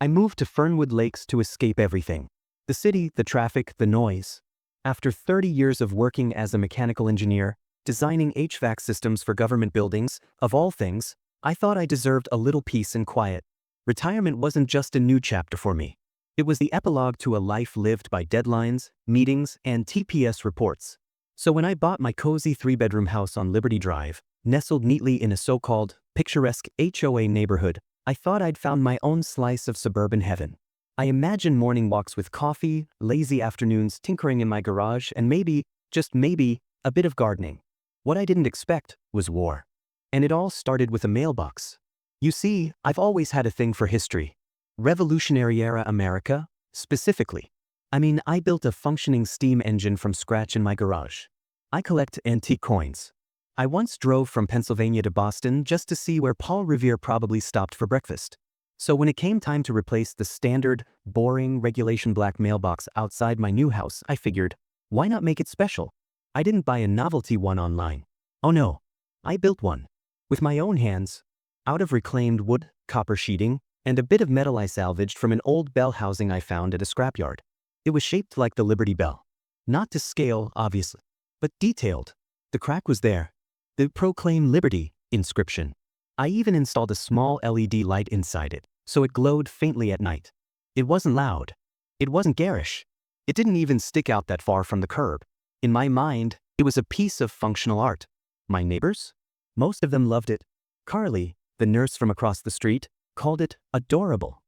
I moved to Fernwood Lakes to escape everything. The city, the traffic, the noise. After 30 years of working as a mechanical engineer, designing HVAC systems for government buildings, of all things, I thought I deserved a little peace and quiet. Retirement wasn't just a new chapter for me. It was the epilogue to a life lived by deadlines, meetings, and TPS reports. So when I bought my cozy 3-bedroom house on Liberty Drive, nestled neatly in a so-called picturesque HOA neighborhood, I thought I'd found my own slice of suburban heaven. I imagined morning walks with coffee, lazy afternoons tinkering in my garage, and maybe, just maybe, a bit of gardening. What I didn't expect was war. And it all started with a mailbox. You see, I've always had a thing for history. Revolutionary-era America, specifically. I built a functioning steam engine from scratch in my garage. I collect antique coins. I once drove from Pennsylvania to Boston just to see where Paul Revere probably stopped for breakfast. So when it came time to replace the standard, boring, regulation black mailbox outside my new house, I figured, why not make it special? I didn't buy a novelty one online. Oh no, I built one. With my own hands, out of reclaimed wood, copper sheeting, and a bit of metal I salvaged from an old bell housing I found at a scrapyard. It was shaped like the Liberty Bell. Not to scale, obviously, but detailed. The crack was there. The Proclaim Liberty inscription. I even installed a small LED light inside it, so it glowed faintly at night. It wasn't loud. It wasn't garish. It didn't even stick out that far from the curb. In my mind, it was a piece of functional art. My neighbors? Most of them loved it. Carly, the nurse from across the street, called it adorable.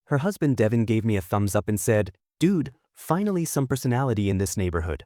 Her husband Devin gave me a thumbs up and said, "Dude, finally some personality in this neighborhood."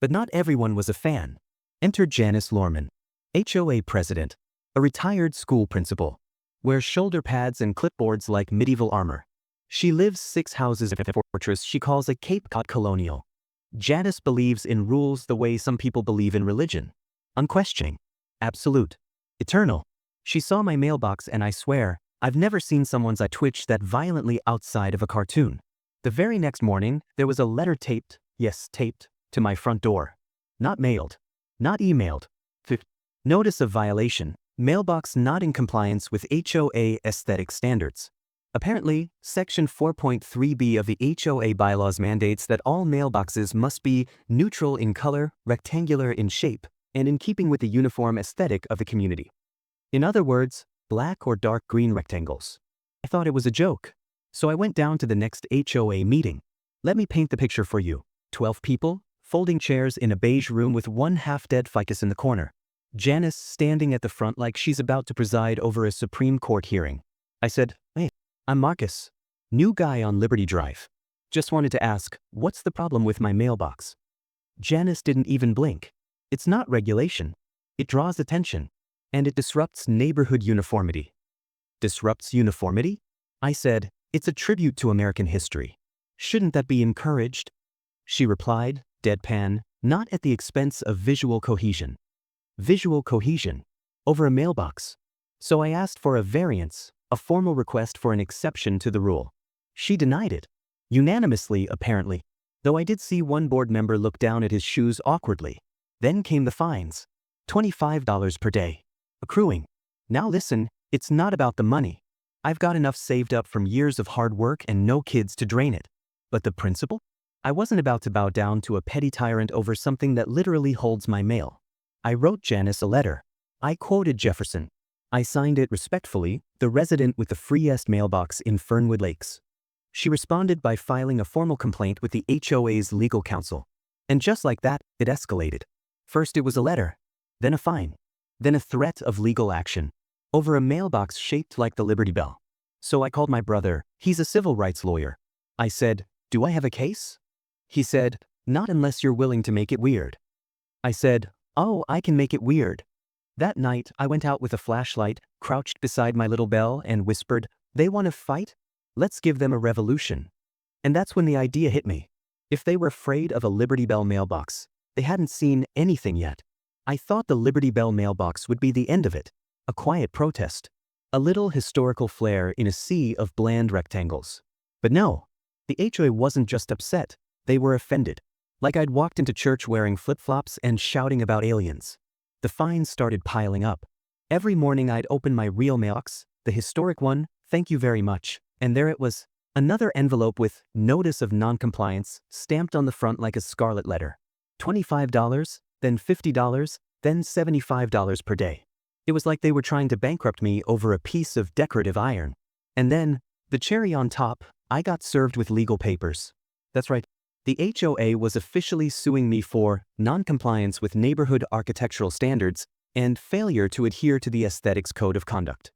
But not everyone was a fan. Enter Janice Lorman, HOA president, a retired school principal, wears shoulder pads and clipboards like medieval armor. She lives 6 houses in a fortress she calls a Cape Cod colonial. Janice believes in rules the way some people believe in religion. Unquestioning. Absolute. Eternal. She saw my mailbox and I swear, I've never seen someone's eye twitch that violently outside of a cartoon. The very next morning, there was a letter taped, yes, taped, to my front door. Not mailed. Not emailed. Notice of violation. Mailbox not in compliance with HOA aesthetic standards. Apparently, Section 4.3b of the HOA bylaws mandates that all mailboxes must be neutral in color, rectangular in shape, and in keeping with the uniform aesthetic of the community. In other words, black or dark green rectangles. I thought it was a joke. So I went down to the next HOA meeting. Let me paint the picture for you. 12 people, folding chairs in a beige room with one half-dead ficus in the corner. Janice standing at the front like she's about to preside over a Supreme Court hearing. I said, "Hey, I'm Marcus. New guy on Liberty Drive. Just wanted to ask, what's the problem with my mailbox?" Janice didn't even blink. It's not regulation. It draws attention. And it disrupts neighborhood uniformity. Disrupts uniformity? I said, it's a tribute to American history. Shouldn't that be encouraged? She replied, deadpan, not at the expense of visual cohesion. Visual cohesion. Over a mailbox. So I asked for a variance, a formal request for an exception to the rule. She denied it. Unanimously, apparently. Though I did see one board member look down at his shoes awkwardly. Then came the fines. $25 per day. Accruing. Now listen, it's not about the money. I've got enough saved up from years of hard work and no kids to drain it. But the principle? I wasn't about to bow down to a petty tyrant over something that literally holds my mail. I wrote Janice a letter. I quoted Jefferson. I signed it respectfully, the resident with the freest mailbox in Fernwood Lakes. She responded by filing a formal complaint with the HOA's legal counsel. And just like that, it escalated. First it was a letter, then a fine, then a threat of legal action, over a mailbox shaped like the Liberty Bell. So I called my brother, he's a civil rights lawyer. I said, "Do I have a case?" He said, "Not unless you're willing to make it weird." I said, "Oh, I can make it weird." That night, I went out with a flashlight, crouched beside my little bell, and whispered, "They want to fight? Let's give them a revolution." And that's when the idea hit me. If they were afraid of a Liberty Bell mailbox, they hadn't seen anything yet. I thought the Liberty Bell mailbox would be the end of it. A quiet protest. A little historical flair in a sea of bland rectangles. But no, the HOA wasn't just upset, they were offended. Like I'd walked into church wearing flip-flops and shouting about aliens. The fines started piling up. Every morning I'd open my real mailbox, the historic one, "Thank you very much, And there it was, another envelope with "Notice of Noncompliance" stamped on the front like a scarlet letter. $25, then $50, then $75 per day. It was like they were trying to bankrupt me over a piece of decorative iron. And then, the cherry on top, I got served with legal papers. That's right. The HOA was officially suing me for noncompliance with neighborhood architectural standards and failure to adhere to the Aesthetics Code of Conduct.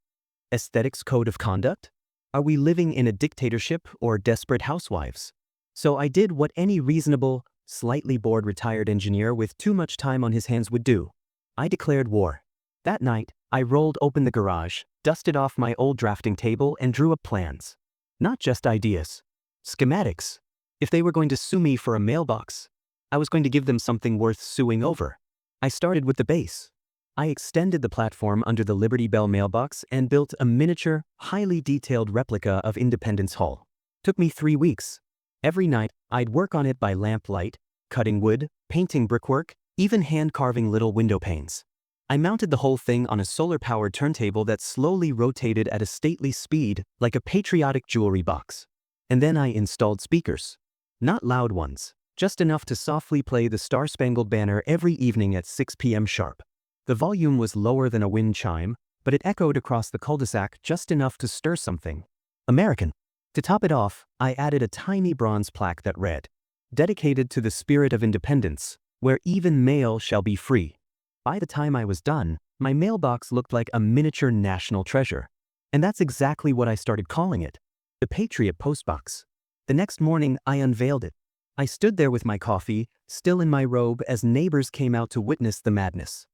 Aesthetics Code of Conduct? Are we living in a dictatorship or Desperate Housewives? So I did what any reasonable, slightly bored retired engineer with too much time on his hands would do. I declared war. That night, I rolled open the garage, dusted off my old drafting table, and drew up plans. Not just ideas. Schematics. If they were going to sue me for a mailbox, I was going to give them something worth suing over. I started with the base. I extended the platform under the Liberty Bell mailbox and built a miniature, highly detailed replica of Independence Hall. Took me 3 weeks. Every night, I'd work on it by lamplight, cutting wood, painting brickwork, even hand-carving little window panes. I mounted the whole thing on a solar-powered turntable that slowly rotated at a stately speed like a patriotic jewelry box. And then I installed speakers. Not loud ones, just enough to softly play the Star-Spangled Banner every evening at 6 p.m. sharp. The volume was lower than a wind chime, but it echoed across the cul-de-sac just enough to stir something American. To top it off, I added a tiny bronze plaque that read, "Dedicated to the spirit of independence, where even mail shall be free." By the time I was done, my mailbox looked like a miniature national treasure. And that's exactly what I started calling it, the Patriot Postbox. The next morning, I unveiled it. I stood there with my coffee, still in my robe, as neighbors came out to witness the madness.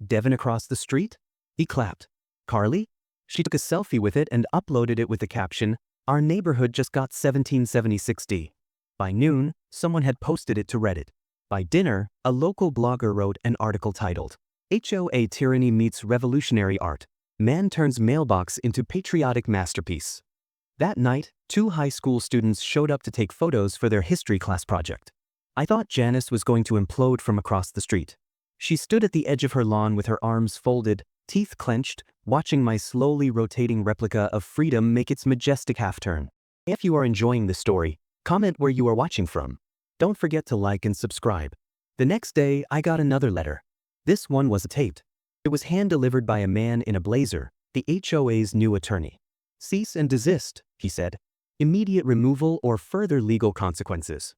Devin across the street? He clapped. Carly? She took a selfie with it and uploaded it with the caption, "Our neighborhood just got 1776D. By noon, someone had posted it to Reddit. By dinner, a local blogger wrote an article titled, "HOA Tyranny Meets Revolutionary Art. Man Turns Mailbox into Patriotic Masterpiece." That night, 2 high school students showed up to take photos for their history class project. I thought Janice was going to implode from across the street. She stood at the edge of her lawn with her arms folded, teeth clenched, watching my slowly rotating replica of freedom make its majestic half-turn. If you are enjoying this story, comment where you are watching from. Don't forget to like and subscribe. The next day, I got another letter. This one was taped. It was hand-delivered by a man in a blazer, the HOA's new attorney. "Cease and desist," he said. "Immediate removal or further legal consequences."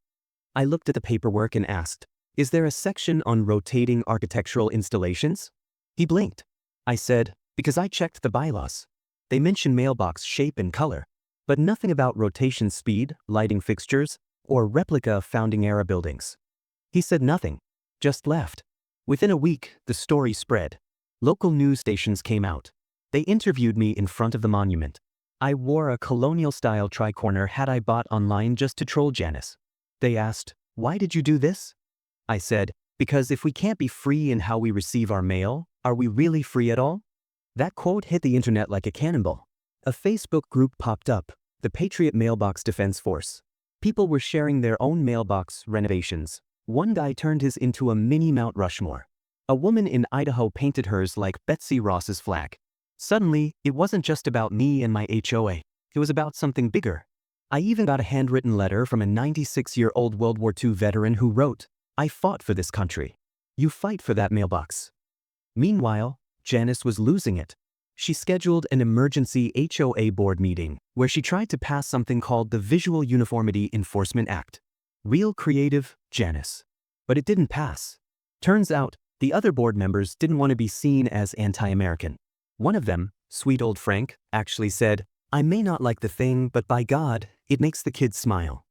I looked at the paperwork and asked, "Is there a section on rotating architectural installations?" He blinked. I said, "Because I checked the bylaws. They mention mailbox shape and color, but nothing about rotation speed, lighting fixtures, or replica founding-era buildings." He said nothing, just left. Within a week, the story spread. Local news stations came out. They interviewed me in front of the monument. I wore a colonial-style tricorner hat I bought online just to troll Janice. They asked, "Why did you do this?" I said, "Because if we can't be free in how we receive our mail, are we really free at all?" That quote hit the internet like a cannonball. A Facebook group popped up, the Patriot Mailbox Defense Force. People were sharing their own mailbox renovations. One guy turned his into a mini Mount Rushmore. A woman in Idaho painted hers like Betsy Ross's flag. Suddenly, it wasn't just about me and my HOA. It was about something bigger. I even got a handwritten letter from a 96-year-old World War II veteran who wrote, "I fought for this country. You fight for that mailbox." Meanwhile, Janice was losing it. She scheduled an emergency HOA board meeting where she tried to pass something called the Visual Uniformity Enforcement Act. Real creative, Janice. But it didn't pass. Turns out, the other board members didn't want to be seen as anti-American. One of them, sweet old Frank, actually said, "I may not like the thing, but by God, it makes the kids smile."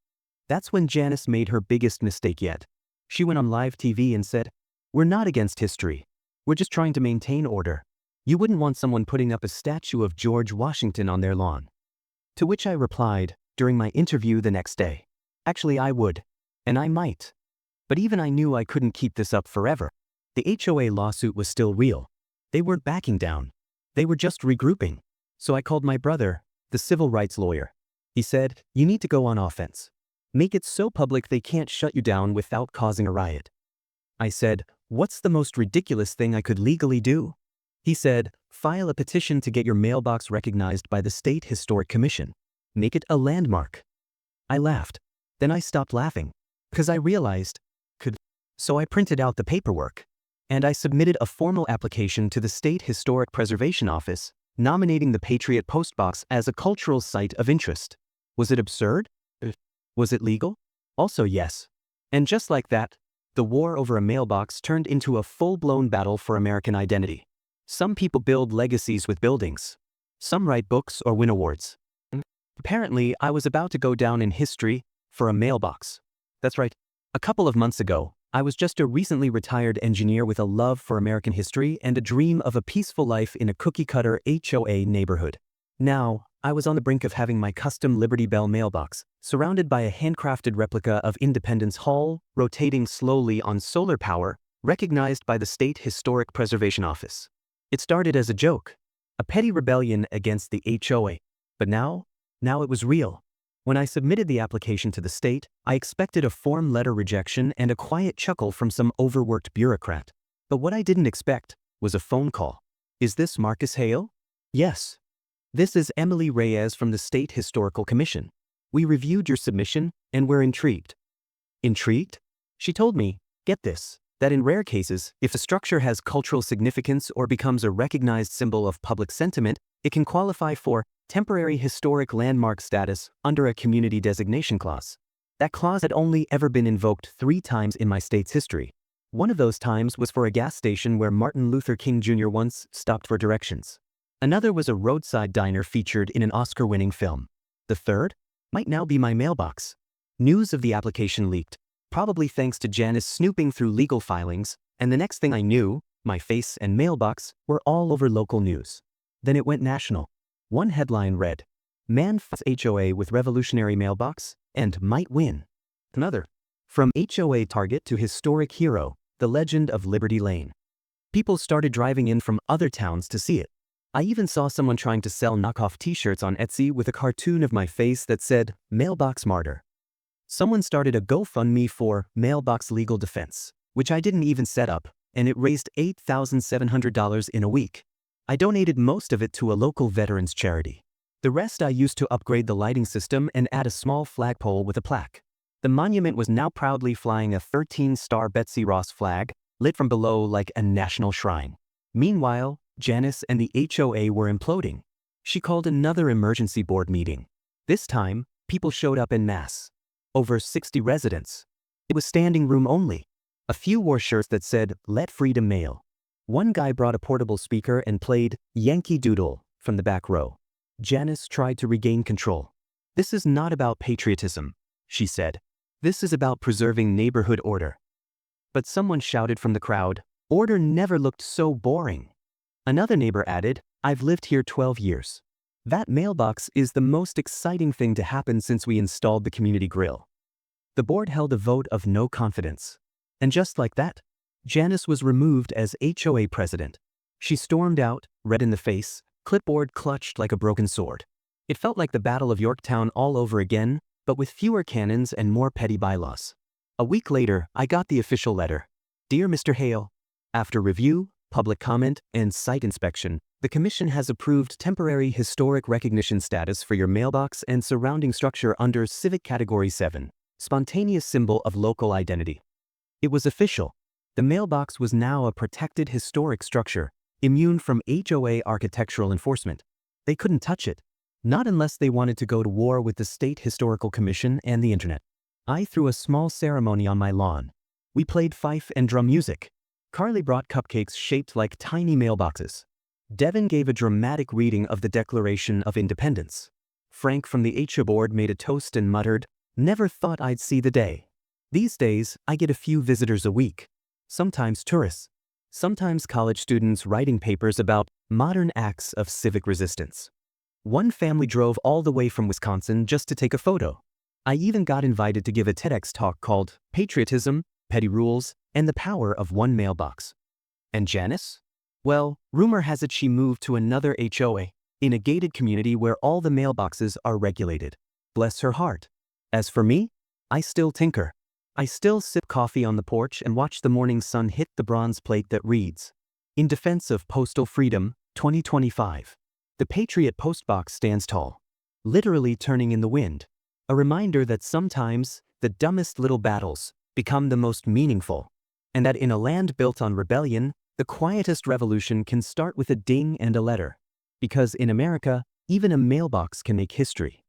That's when Janice made her biggest mistake yet. She went on live TV and said, "We're not against history. We're just trying to maintain order. You wouldn't want someone putting up a statue of George Washington on their lawn." To which I replied, during my interview the next day, "Actually, I would. And I might." But even I knew I couldn't keep this up forever. The HOA lawsuit was still real. They weren't backing down. They were just regrouping. So I called my brother, the civil rights lawyer. He said, "You need to go on offense. Make it so public they can't shut you down without causing a riot." I said, "What's the most ridiculous thing I could legally do?" He said, "File a petition to get your mailbox recognized by the State Historic Commission." Make it a landmark. I laughed. Then I stopped laughing. Because I realized, so I printed out the paperwork. And I submitted a formal application to the State Historic Preservation Office, nominating the Patriot Postbox as a cultural site of interest. Was it absurd? Was it legal? Also yes. And just like that, the war over a mailbox turned into a full-blown battle for American identity. Some people build legacies with buildings. Some write books or win awards. Apparently, I was about to go down in history for a mailbox. That's right. A couple of months ago, I was just a recently retired engineer with a love for American history and a dream of a peaceful life in a cookie-cutter HOA neighborhood. Now, I was on the brink of having my custom Liberty Bell mailbox, surrounded by a handcrafted replica of Independence Hall, rotating slowly on solar power, recognized by the State Historic Preservation Office. It started as a joke, a petty rebellion against the HOA. But now it was real. When I submitted the application to the state, I expected a form letter rejection and a quiet chuckle from some overworked bureaucrat. But what I didn't expect was a phone call. Is this Marcus Hale? Yes. This is Emily Reyes from the State Historical Commission. We reviewed your submission and we're intrigued. Intrigued? She told me, get this, that in rare cases, if a structure has cultural significance or becomes a recognized symbol of public sentiment, it can qualify for temporary historic landmark status under a community designation clause. That clause had only ever been invoked 3 times in my state's history. One of those times was for a gas station where Martin Luther King Jr. once stopped for directions. Another was a roadside diner featured in an Oscar-winning film. The third might now be my mailbox. News of the application leaked, probably thanks to Janice snooping through legal filings, and the next thing I knew, my face and mailbox were all over local news. Then it went national. One headline read, "Man fights HOA with revolutionary mailbox and might win." Another, "From HOA target to historic hero, the legend of Liberty Lane." People started driving in from other towns to see it. I even saw someone trying to sell knockoff t-shirts on Etsy with a cartoon of my face that said, "Mailbox Martyr." Someone started a GoFundMe for Mailbox Legal Defense, which I didn't even set up, and it raised $8,700 in a week. I donated most of it to a local veterans charity. The rest I used to upgrade the lighting system and add a small flagpole with a plaque. The monument was now proudly flying a 13-star Betsy Ross flag, lit from below like a national shrine. Meanwhile, Janice and the HOA were imploding. She called another emergency board meeting. This time, people showed up en masse. Over 60 residents. It was standing room only. A few wore shirts that said, "Let Freedom Mail." One guy brought a portable speaker and played Yankee Doodle from the back row. Janice tried to regain control. "This is not about patriotism," she said. "This is about preserving neighborhood order." But someone shouted from the crowd, "Order never looked so boring." Another neighbor added, "I've lived here 12 years. That mailbox is the most exciting thing to happen since we installed the community grill." The board held a vote of no confidence. And just like that, Janice was removed as HOA president. She stormed out, red in the face, clipboard clutched like a broken sword. It felt like the Battle of Yorktown all over again, but with fewer cannons and more petty bylaws. A week later, I got the official letter. "Dear Mr. Hale, after review, public comment, and site inspection, the Commission has approved temporary historic recognition status for your mailbox and surrounding structure under Civic Category 7, spontaneous symbol of local identity." It was official. The mailbox was now a protected historic structure, immune from HOA architectural enforcement. They couldn't touch it, not unless they wanted to go to war with the State Historical Commission and the Internet. I threw a small ceremony on my lawn. We played fife and drum music. Carly brought cupcakes shaped like tiny mailboxes. Devin gave a dramatic reading of the Declaration of Independence. Frank from the HOA board made a toast and muttered, "Never thought I'd see the day." These days, I get a few visitors a week. Sometimes tourists. Sometimes college students writing papers about modern acts of civic resistance. One family drove all the way from Wisconsin just to take a photo. I even got invited to give a TEDx talk called "Patriotism, Petty Rules, and the Power of One Mailbox." And Janice? Well, rumor has it she moved to another HOA, in a gated community where all the mailboxes are regulated. Bless her heart. As for me, I still tinker. I still sip coffee on the porch and watch the morning sun hit the bronze plate that reads, "In defense of postal freedom, 2025. The Patriot Postbox stands tall." literally turning in the wind. A reminder that sometimes the dumbest little battles become the most meaningful, and that in a land built on rebellion, the quietest revolution can start with a ding and a letter. Because in America, even a mailbox can make history.